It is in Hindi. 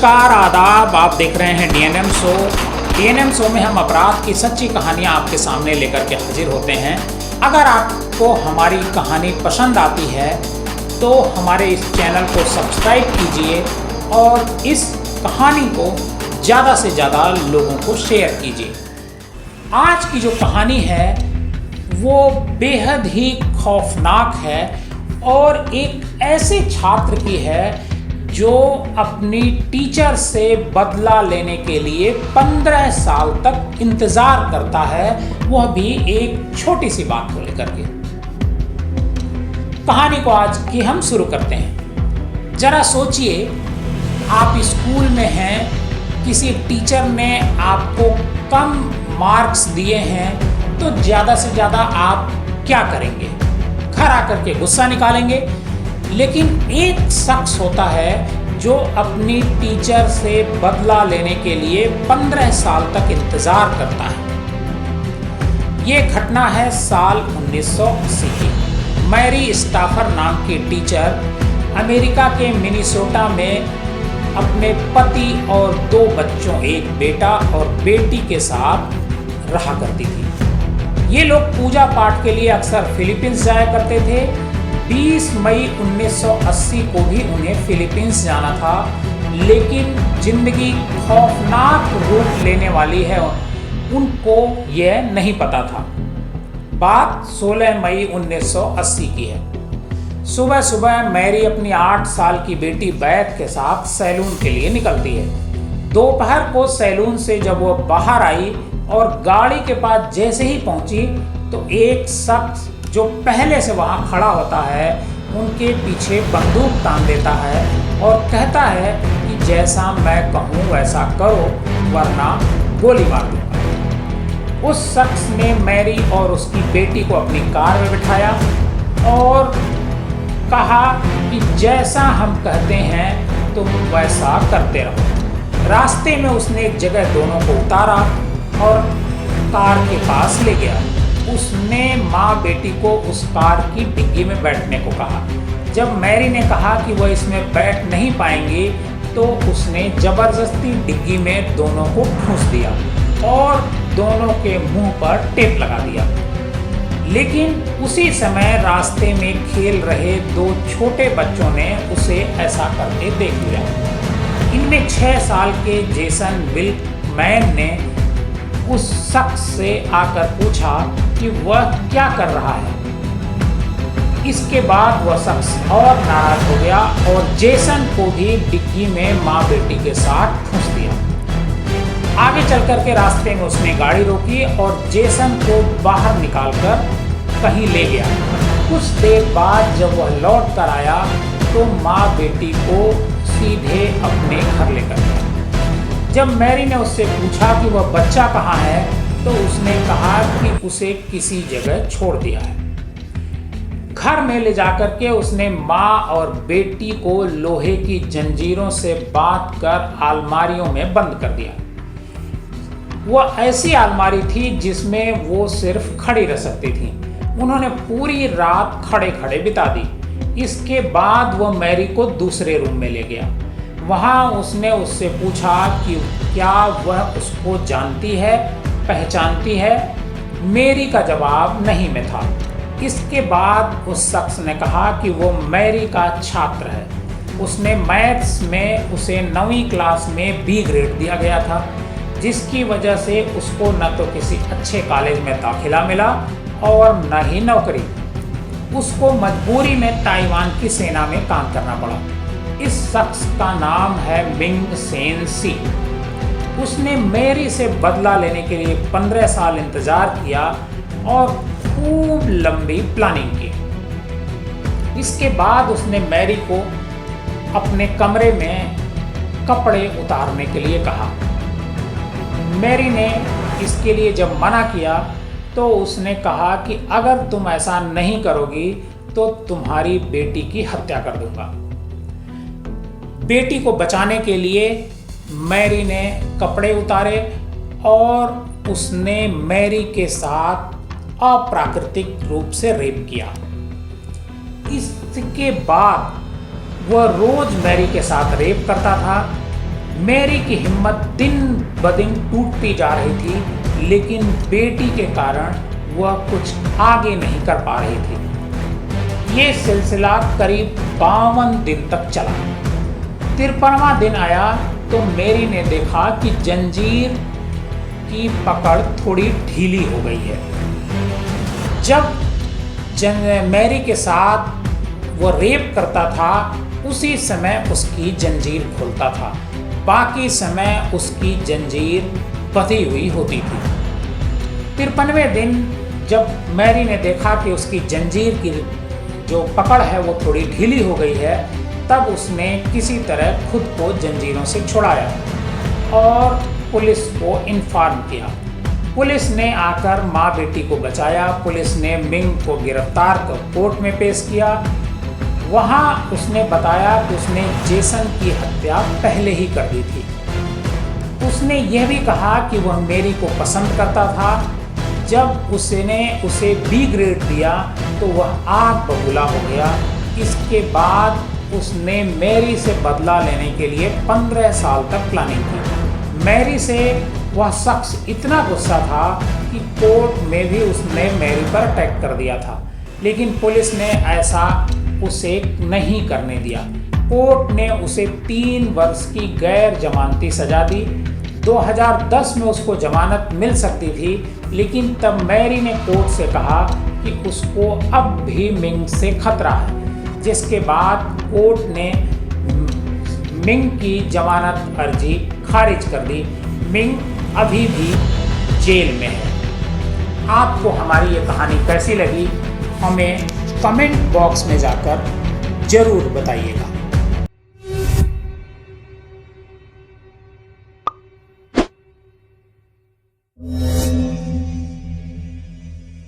नमस्कार आदाब। आप देख रहे हैं डीएनएम शो। डीएनएम शो में हम अपराध की सच्ची कहानियां आपके सामने लेकर के हाजिर होते हैं। अगर आपको हमारी कहानी पसंद आती है तो हमारे इस चैनल को सब्सक्राइब कीजिए और इस कहानी को ज़्यादा से ज़्यादा लोगों को शेयर कीजिए। आज की जो कहानी है वो बेहद ही खौफनाक है और एक ऐसे छात्र की है जो अपनी टीचर से बदला लेने के लिए 15 साल तक इंतजार करता है, वह भी एक छोटी सी बात को लेकर के। कहानी को आज की हम शुरू करते हैं। जरा सोचिए, आप स्कूल में हैं, किसी टीचर ने आपको कम मार्क्स दिए हैं तो ज़्यादा से ज़्यादा आप क्या करेंगे? घर आकर के गुस्सा निकालेंगे। लेकिन एक शख्स होता है जो अपनी टीचर से बदला लेने के लिए 15 साल तक इंतज़ार करता है। ये घटना है साल 1980 की। मैरी स्टाफर नाम की टीचर अमेरिका के मिनेसोटा में अपने पति और 2 बच्चों, एक बेटा और बेटी के साथ रहा करती थी। ये लोग पूजा पाठ के लिए अक्सर फिलीपींस जाया करते थे। 20 मई 1980 को भी उन्हें फिलीपींस जाना था, लेकिन जिंदगी खौफनाक रूप लेने वाली है, उनको यह नहीं पता था। बात 16 मई 1980 की है। सुबह सुबह मैरी अपनी 8 साल की बेटी बैथ के साथ सैलून के लिए निकलती है। दोपहर को सैलून से जब वो बाहर आई और गाड़ी के पास जैसे ही पहुंची तो एक शख्स जो पहले से वहाँ खड़ा होता है उनके पीछे बंदूक तान देता है और कहता है कि जैसा मैं कहूँ वैसा करो वरना गोली मार दूंगा। उस शख्स ने मैरी और उसकी बेटी को अपनी कार में बिठाया और कहा कि जैसा हम कहते हैं तुम वैसा करते रहो। रास्ते में उसने एक जगह दोनों को उतारा और कार के पास ले गया। उसने माँ बेटी को उस कार की डिग्गी में बैठने को कहा। जब मैरी ने कहा कि वह इसमें बैठ नहीं पाएंगी तो उसने ज़बरदस्ती डिग्गी में दोनों को ठूंस दिया और दोनों के मुंह पर टेप लगा दिया। लेकिन उसी समय रास्ते में खेल रहे 2 छोटे बच्चों ने उसे ऐसा करते देख लिया। इनमें 6 साल के जेसन विल्कमैन ने उस शख्स से आकर पूछा कि वह क्या कर रहा है। इसके बाद वह शख्स और नाराज हो गया और जेसन को भी डिग्गी में माँ बेटी के साथ ठूंस दिया। आगे चल कर के रास्ते में उसने गाड़ी रोकी और जेसन को बाहर निकालकर कहीं ले गया। कुछ देर बाद जब वह लौट कर आया तो माँ बेटी को सीधे अपने घर लेकर गया। जब मैरी ने उससे पूछा कि वह बच्चा कहाँ है तो उसने कहा कि उसे किसी जगह छोड़ दिया है। घर में ले जाकर के उसने माँ और बेटी को लोहे की जंजीरों से बांध कर अलमारियों में बंद कर दिया। वह ऐसी अलमारी थी जिसमें वो सिर्फ खड़ी रह सकती थी। उन्होंने पूरी रात खड़े खड़े बिता दी। इसके बाद वह मैरी को दूसरे रूम में ले गया। वहाँ उसने उससे पूछा कि क्या वह उसको जानती है, पहचानती है। मैरी का जवाब नहीं में था। इसके बाद उस शख्स ने कहा कि वो मैरी का छात्र है। उसने मैथ्स में उसे 9वीं क्लास में B ग्रेड दिया गया था, जिसकी वजह से उसको न तो किसी अच्छे कॉलेज में दाखिला मिला और न ही नौकरी। उसको मजबूरी में ताइवान की सेना में काम करना पड़ा। इस शख्स का नाम है मिंग सेन सी। उसने मैरी से बदला लेने के लिए 15 साल इंतजार किया और खूब लंबी प्लानिंग की। इसके बाद उसने मैरी को अपने कमरे में कपड़े उतारने के लिए कहा। मैरी ने इसके लिए जब मना किया तो उसने कहा कि अगर तुम ऐसा नहीं करोगी तो तुम्हारी बेटी की हत्या कर दूंगा। बेटी को बचाने के लिए मैरी ने कपड़े उतारे और उसने मैरी के साथ अप्राकृतिक रूप से रेप किया। इसके बाद वह रोज मैरी के साथ रेप करता था मैरी की हिम्मत दिन ब दिन टूटती जा रही थी, लेकिन बेटी के कारण वह कुछ आगे नहीं कर पा रही थी। ये सिलसिला करीब 52 दिन तक चला। 53वां दिन आया तो मैरी ने देखा कि जंजीर की पकड़ थोड़ी ढीली हो गई है। जब मैरी के साथ वो रेप करता था, उसी समय उसकी जंजीर खोलता था, बाकी समय उसकी जंजीर बंधी हुई होती थी। 53वें दिन जब मैरी ने देखा कि उसकी जंजीर की जो पकड़ है वो थोड़ी ढीली हो गई है, तब उसने किसी तरह खुद को जंजीरों से छुड़ाया और पुलिस को इन्फॉर्म किया। पुलिस ने आकर माँ बेटी को बचाया। पुलिस ने मिंग को गिरफ्तार कर कोर्ट में पेश किया। वहाँ उसने बताया कि उसने जेसन की हत्या पहले ही कर दी थी। उसने यह भी कहा कि वह मैरी को पसंद करता था। जब उसने उसे बी ग्रेड दिया तो वह आग बबूला हो गया। इसके बाद उसने मैरी से बदला लेने के लिए 15 साल तक प्लानिंग की। मैरी से वह शख्स इतना गुस्सा था कि कोर्ट में भी उसने मैरी पर अटैक कर दिया था, लेकिन पुलिस ने ऐसा उसे नहीं करने दिया। कोर्ट ने उसे 3 वर्ष की गैर जमानती सजा दी। 2010 में उसको जमानत मिल सकती थी, लेकिन तब मैरी ने कोर्ट से कहा कि उसको अब भी मिंग से खतरा है, जिसके बाद कोर्ट ने मिंग की जमानत अर्जी खारिज कर दी। मिंग अभी भी जेल में है। आपको हमारी ये कहानी कैसी लगी, हमें कमेंट बॉक्स में जाकर ज़रूर बताइएगा।